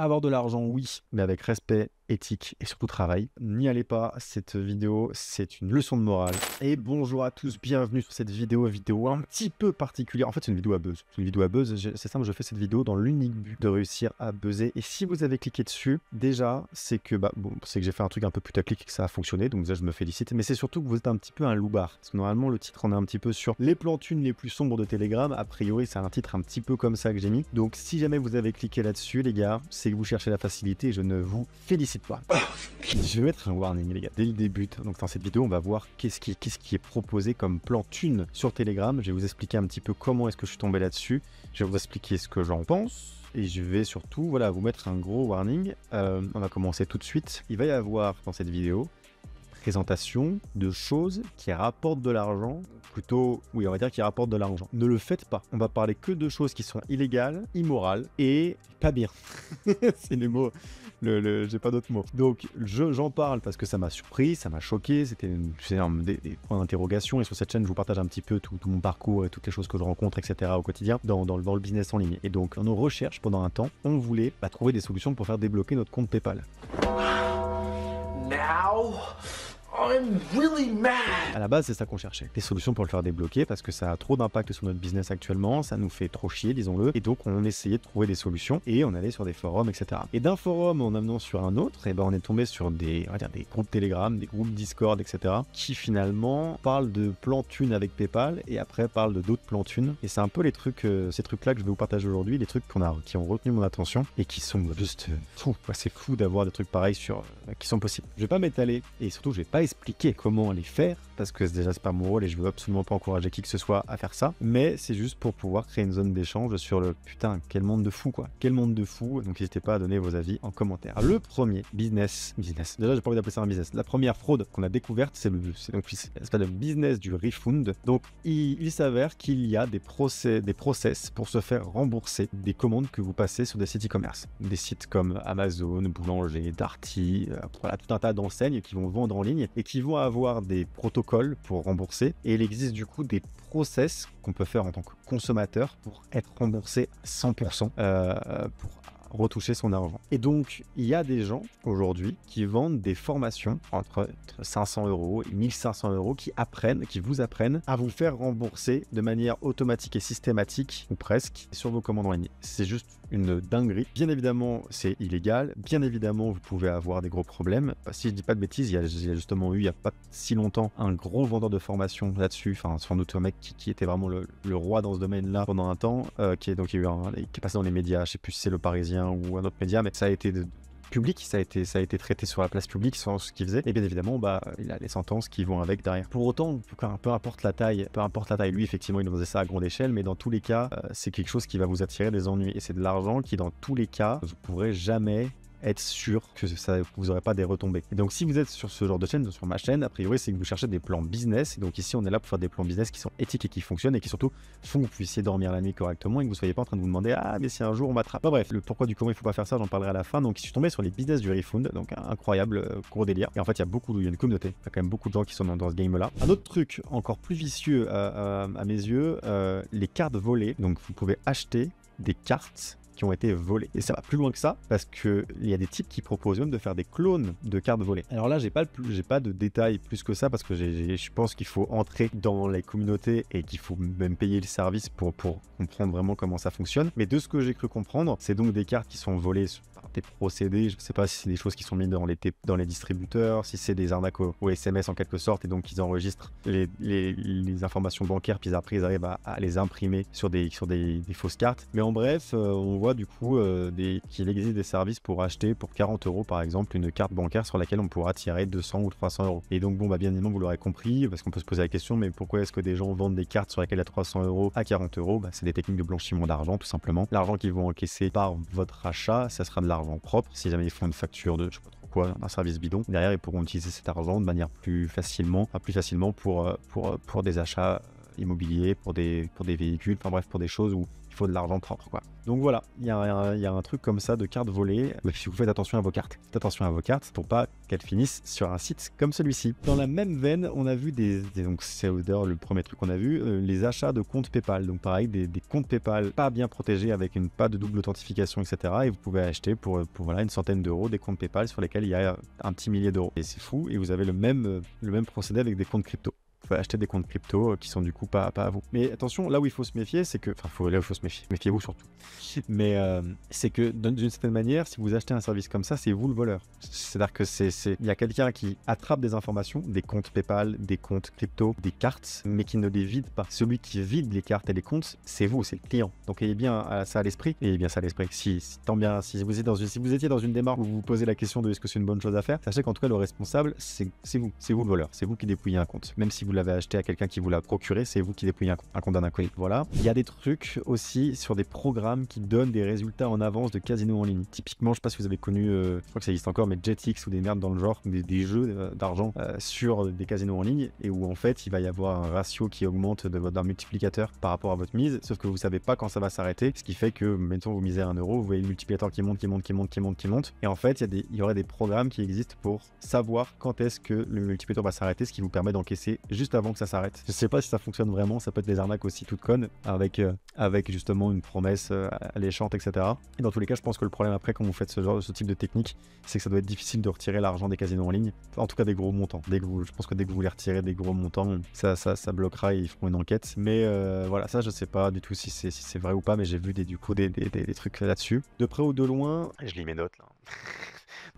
Avoir de l'argent, oui, mais avec respect, éthique et surtout travail. N'y allez pas, cette vidéo, c'est une leçon de morale. Et bonjour à tous, bienvenue sur cette vidéo un petit peu particulière. En fait, c'est une vidéo à buzz. C'est une vidéo à buzz, c'est simple, je fais cette vidéo dans l'unique but de réussir à buzzer. Et si vous avez cliqué dessus, déjà, c'est que c'est que j'ai fait un truc un peu putaclic et que ça a fonctionné, donc déjà je me félicite. Mais c'est surtout que vous êtes un petit peu un loupard. Parce que normalement, le titre, on est un petit peu sur les plans thunes les plus sombres de Telegram. A priori, c'est un titre un petit peu comme ça que j'ai mis. Donc si jamais vous avez cliqué là-dessus, les gars, c'est que vous cherchez la facilité et je ne vous félicite pas. Je vais mettre un warning, les gars, dès le début. Donc dans cette vidéo, on va voir qu'est-ce qui est proposé comme plan thune sur Telegram. Je vais vous expliquer un petit peu comment est-ce que je suis tombé là-dessus. Je vais vous expliquer ce que j'en pense. Et je vais surtout, voilà, vous mettre un gros warning. On va commencer tout de suite. Il va y avoir dans cette vidéo présentation de choses qui rapportent de l'argent, plutôt, oui, on va dire qui rapportent de l'argent. Ne le faites pas. On va parler que de choses qui sont illégales, immorales et pas bien. C'est les mots, j'ai pas d'autres mots. Donc, j'en parle parce que ça m'a surpris, ça m'a choqué, c'était des points d'interrogation et sur cette chaîne, je vous partage un petit peu tout mon parcours et toutes les choses que je rencontre, etc. au quotidien dans le business en ligne. Et donc, dans nos recherches, pendant un temps, on voulait trouver des solutions pour faire débloquer notre compte PayPal. Now, I'm really mad. À la base, c'est ça qu'on cherchait. Des solutions pour le faire débloquer parce que ça a trop d'impact sur notre business actuellement, ça nous fait trop chier, disons-le. Et donc, on essayait de trouver des solutions et on allait sur des forums, etc. Et d'un forum en amenant sur un autre, et on est tombé sur des groupes Telegram, des groupes Discord, etc. qui finalement parlent de plans thunes avec PayPal et après parlent de d'autres plans thunes. Et c'est un peu ces trucs-là que je vais vous partager aujourd'hui, les trucs qui ont retenu mon attention et qui sont juste fous. C'est fou d'avoir des trucs pareils qui sont possibles. Je vais pas m'étaler et surtout, je vais pas expliquer comment les faire parce que déjà c'est pas mon rôle et je veux absolument pas encourager qui que ce soit à faire ça, mais c'est juste pour pouvoir créer une zone d'échange sur le putain, quel monde de fou quoi, quel monde de fou. Donc n'hésitez pas à donner vos avis en commentaire. Le premier business, déjà j'ai pas envie d'appeler ça un business, la première fraude qu'on a découverte c'est le business du refund. Donc il s'avère qu'il y a des process pour se faire rembourser des commandes que vous passez sur des sites e-commerce, des sites comme Amazon, Boulanger, Darty, voilà, tout un tas d'enseignes qui vont vendre en ligne et qui vont avoir des protocoles pour rembourser. Et il existe du coup des process qu'on peut faire en tant que consommateur pour être remboursé 100% pour retoucher son argent. Et donc, il y a des gens aujourd'hui qui vendent des formations entre 500 € et 1500 € qui vous apprennent à vous faire rembourser de manière automatique et systématique, ou presque, sur vos commandes en ligne. C'est juste une dinguerie. Bien évidemment, c'est illégal. Bien évidemment, vous pouvez avoir des gros problèmes. Si je dis pas de bêtises, il y a justement eu, il y a pas si longtemps, un gros vendeur de formation là-dessus, enfin, sans doute un mec qui était vraiment le roi dans ce domaine-là pendant un temps, qui est passé dans les médias, je sais plus si c'est Le Parisien ou un autre média, mais ça a été public, ça a été traité sur la place publique sur ce qu'il faisait, et bien évidemment il a les sentences qui vont avec derrière. Pour autant, peu importe la taille, lui effectivement il faisait ça à grande échelle, mais dans tous les cas c'est quelque chose qui va vous attirer des ennuis et c'est de l'argent qui dans tous les cas vous pourrez jamais être sûr que vous n'aurez pas des retombées. Et donc si vous êtes sur ce genre de chaîne, sur ma chaîne, a priori c'est que vous cherchez des plans business, et donc ici on est là pour faire des plans business qui sont éthiques et qui fonctionnent et qui surtout font que vous puissiez dormir la nuit correctement et que vous ne soyez pas en train de vous demander ah mais si un jour on m'attrape. Bref, le pourquoi du comment il faut pas faire ça, j'en parlerai à la fin. Donc je suis tombé sur les business du refund, donc incroyable, gros délire. Et en fait il y a une communauté, il y a quand même beaucoup de gens qui sont dans ce game là. Un autre truc encore plus vicieux à mes yeux, les cartes volées. Donc vous pouvez acheter des cartes qui ont été volés. Et ça va plus loin que ça, parce qu'il y a des types qui proposent même de faire des clones de cartes volées. Alors là, j'ai pas de détails plus que ça, parce que je pense qu'il faut entrer dans les communautés et qu'il faut même payer le service pour comprendre vraiment comment ça fonctionne. Mais de ce que j'ai cru comprendre, c'est donc des cartes qui sont volées par des procédés. Je sais pas si c'est des choses qui sont mises dans les distributeurs, si c'est des arnaques au SMS en quelque sorte, et donc ils enregistrent les informations bancaires, puis après ils arrivent à les imprimer sur des fausses cartes. Mais en bref, on voit du coup qu'il existe des services pour acheter pour 40 € par exemple une carte bancaire sur laquelle on pourra tirer 200 ou 300 €. Et donc bien évidemment vous l'aurez compris, parce qu'on peut se poser la question, mais pourquoi est-ce que des gens vendent des cartes sur lesquelles il y a 300 € à 40 €? C'est des techniques de blanchiment d'argent tout simplement. L'argent qu'ils vont encaisser par votre achat, ça sera de l'argent propre. Si jamais ils font une facture de je sais pas trop quoi, un service bidon, derrière ils pourront utiliser cet argent de manière plus facilement pour des achats immobiliers, pour des véhicules, enfin bref, pour des choses où il faut de l'argent propre, quoi. Donc voilà, il y a un truc comme ça de cartes volées. Si vous faites attention à vos cartes, faites attention à vos cartes pour pas qu'elles finissent sur un site comme celui-ci. Dans la même veine, on a vu donc c'est d'ailleurs le premier truc qu'on a vu, les achats de comptes PayPal. Donc pareil, des comptes PayPal pas bien protégés avec pas de double authentification, etc. Et vous pouvez acheter pour voilà, une centaine d'euros des comptes PayPal sur lesquels il y a un petit millier d'euros. Et c'est fou. Et vous avez le même procédé avec des comptes crypto. Vous pouvez acheter des comptes crypto qui sont du coup pas à vous. Mais attention, là où il faut se méfier, c'est que... Enfin, là où il faut se méfier. Méfiez-vous surtout. Mais c'est que d'une certaine manière, si vous achetez un service comme ça, c'est vous le voleur. C'est-à-dire que il y a quelqu'un qui attrape des informations, des comptes PayPal, des comptes crypto, des cartes, mais qui ne les vide pas. Celui qui vide les cartes et les comptes, c'est vous, c'est le client. Donc ayez bien ça à l'esprit. Ayez bien ça à l'esprit. Si vous étiez dans une démarche où vous vous posez la question de est-ce que c'est une bonne chose à faire, sachez qu'en tout cas, le responsable, c'est vous. C'est vous le voleur. C'est vous qui dépouillez un compte. Même si vous l'avez acheté à quelqu'un qui vous l'a procuré, c'est vous qui dépouillez un compte d'un inconnu. Voilà. Il y a des trucs aussi sur des programmes qui donnent des résultats en avance de casino en ligne. Typiquement, je sais pas si vous avez connu, je crois que ça existe encore, mais Jetix ou des merdes dans le genre, des jeux d'argent sur des casinos en ligne et où en fait il va y avoir un ratio qui augmente d'un multiplicateur par rapport à votre mise, sauf que vous savez pas quand ça va s'arrêter, ce qui fait que mettons vous misez 1 euro, vous voyez le multiplicateur qui monte, et en fait il y aurait des programmes qui existent pour savoir quand est-ce que le multiplicateur va s'arrêter, ce qui vous permet d'encaisser juste avant que ça s'arrête. Je sais pas si ça fonctionne vraiment, ça peut être des arnaques aussi toutes connes avec justement une promesse alléchante, etc. Et dans tous les cas, je pense que le problème après quand vous faites ce type de technique, c'est que ça doit être difficile de retirer l'argent des casinos en ligne, en tout cas des gros montants. Je pense que dès que vous les retirez des gros montants, ça bloquera et ils feront une enquête. Mais voilà, ça je sais pas du tout si c'est vrai ou pas, mais j'ai vu des trucs là-dessus. De près ou de loin, je lis mes notes là.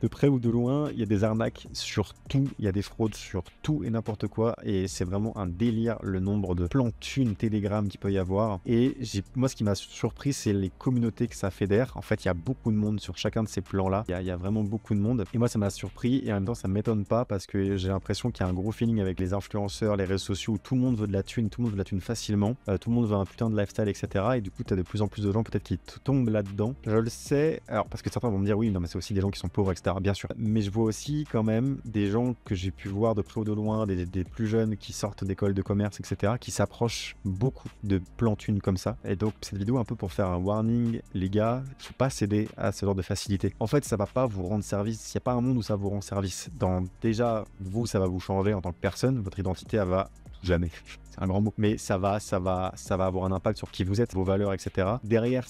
De près ou de loin, il y a des arnaques sur tout, il y a des fraudes sur tout et n'importe quoi, et c'est vraiment un délire le nombre de plans thunes Telegram qu'il peut y avoir. Et moi ce qui m'a surpris, c'est les communautés que ça fédère. En fait, il y a beaucoup de monde sur chacun de ces plans-là, il y a vraiment beaucoup de monde, et moi ça m'a surpris, et en même temps ça m'étonne pas, parce que j'ai l'impression qu'il y a un gros feeling avec les influenceurs, les réseaux sociaux, où tout le monde veut de la thune, tout le monde veut de la thune facilement, tout le monde veut un putain de lifestyle, etc. Et du coup, tu as de plus en plus de gens peut-être qui tombent là-dedans. Je le sais, alors parce que certains vont me dire oui, non mais c'est aussi des gens qui sont pauvres, etc. Bien sûr. Mais je vois aussi quand même des gens que j'ai pu voir de près ou de loin, des plus jeunes qui sortent d'écoles de commerce, etc., qui s'approchent beaucoup de plans thunes comme ça. Et donc, cette vidéo un peu pour faire un warning, les gars, faut pas céder à ce genre de facilité. En fait, ça va pas vous rendre service. Il n'y a pas un monde où ça vous rend service. Déjà, vous, ça va vous changer en tant que personne. Votre identité, elle va jamais. C'est un grand mot, mais ça va avoir un impact sur qui vous êtes, vos valeurs, etc. Derrière,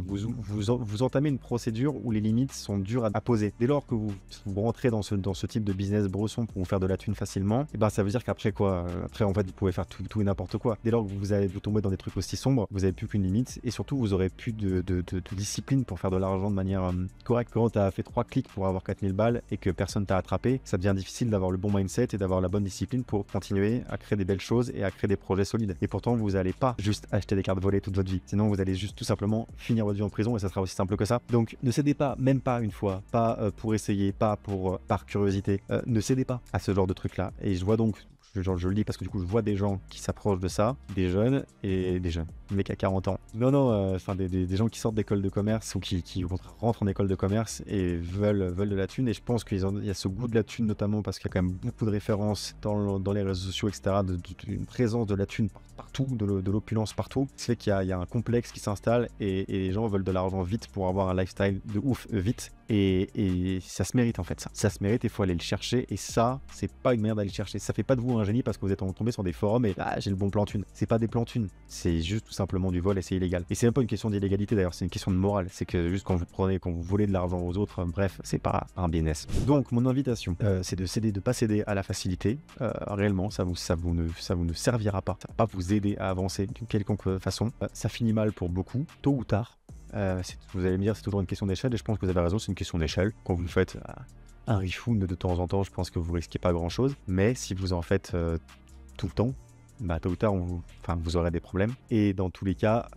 vous entamez une procédure où les limites sont dures à poser. Dès lors que vous rentrez dans ce type de business bresson pour vous faire de la thune facilement, et ben ça veut dire qu'après quoi, après en fait vous pouvez faire tout et n'importe quoi. Dès lors que vous tombez dans des trucs aussi sombres, vous avez plus qu'une limite, et surtout vous aurez plus de discipline pour faire de l'argent de manière correcte. Quand tu as fait 3 clics pour avoir 4000 balles et que personne t'a attrapé, ça devient difficile d'avoir le bon mindset et d'avoir la bonne discipline pour continuer à créer des belles choses et à créer des projets solides. Et pourtant, vous n'allez pas juste acheter des cartes volées toute votre vie. Sinon, vous allez juste tout simplement finir votre vie en prison, et ça sera aussi simple que ça. Donc, ne cédez pas, même pas une fois, pas pour essayer, pas par curiosité. Ne cédez pas à ce genre de truc-là. Et je vois donc, je le dis parce que du coup, je vois des gens qui s'approchent de ça, des jeunes, des mecs à 40 ans. Non, des gens qui sortent d'école de commerce ou qui rentrent en école de commerce et veulent de la thune. Et je pense qu'il y a ce goût de la thune, notamment parce qu'il y a quand même beaucoup de références dans les réseaux sociaux, etc., d'une présence de la thune partout, de l'opulence partout. C'est qu'il y a un complexe qui s'installe et les gens veulent de l'argent vite pour avoir un lifestyle de ouf vite. Et ça se mérite en fait, ça se mérite, il faut aller le chercher, et ça, c'est pas une manière d'aller le chercher. Ça fait pas de vous un génie parce que vous êtes tombé sur des forums et j'ai le bon plan thune. C'est pas des plans thunes, c'est juste tout simplement du vol et c'est illégal. Et c'est même pas une question d'illégalité d'ailleurs, c'est une question de morale. C'est que juste quand vous volez de l'argent aux autres, bref, c'est pas un business. Donc mon invitation, c'est de pas céder à la facilité. Réellement, ça vous ne servira pas, ça va pas vous aider à avancer d'une quelconque façon. Ça finit mal pour beaucoup, tôt ou tard. Vous allez me dire c'est toujours une question d'échelle, et je pense que vous avez raison, c'est une question d'échelle. Quand vous faites un refund de temps en temps, je pense que vous risquez pas grand chose, mais si vous en faites tout le temps, tôt ou tard vous aurez des problèmes, et dans tous les cas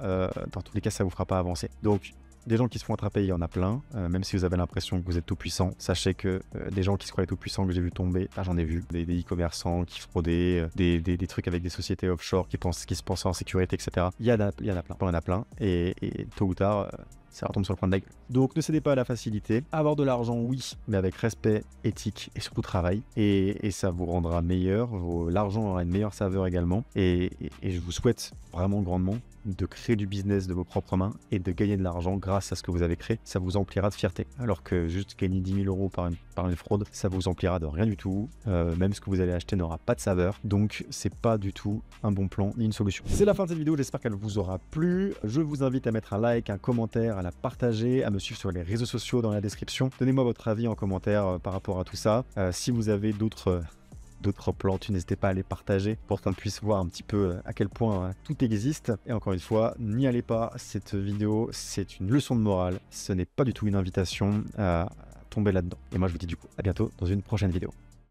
ça vous fera pas avancer. Donc des gens qui se font attraper, il y en a plein, même si vous avez l'impression que vous êtes tout puissant, sachez que des gens qui se croyaient tout puissants que j'ai vu tomber, j'en ai vu, des e-commerçants qui fraudaient, des trucs avec des sociétés offshore qui se pensaient en sécurité, etc. Il y en a plein, et tôt ou tard, ça retombe sur le coin de la gueule. Donc ne cédez pas à la facilité. Avoir de l'argent, oui, mais avec respect, éthique et surtout travail. Et ça vous rendra meilleur. L'argent aura une meilleure saveur également. Et je vous souhaite vraiment grandement de créer du business de vos propres mains et de gagner de l'argent grâce à ce que vous avez créé. Ça vous emplira de fierté. Alors que juste gagner 10 000 euros par une fraude, ça vous emplira de rien du tout. Même ce que vous allez acheter n'aura pas de saveur. Donc c'est pas du tout un bon plan ni une solution. C'est la fin de cette vidéo, j'espère qu'elle vous aura plu. Je vous invite à mettre un like, un commentaire, à la partager, à me suivre sur les réseaux sociaux dans la description. Donnez-moi votre avis en commentaire par rapport à tout ça. Si vous avez d'autres plans, n'hésitez pas à les partager pour qu'on puisse voir un petit peu à quel point tout existe. Et encore une fois, n'y allez pas, cette vidéo c'est une leçon de morale, ce n'est pas du tout une invitation à tomber là-dedans. Et moi je vous dis du coup à bientôt dans une prochaine vidéo.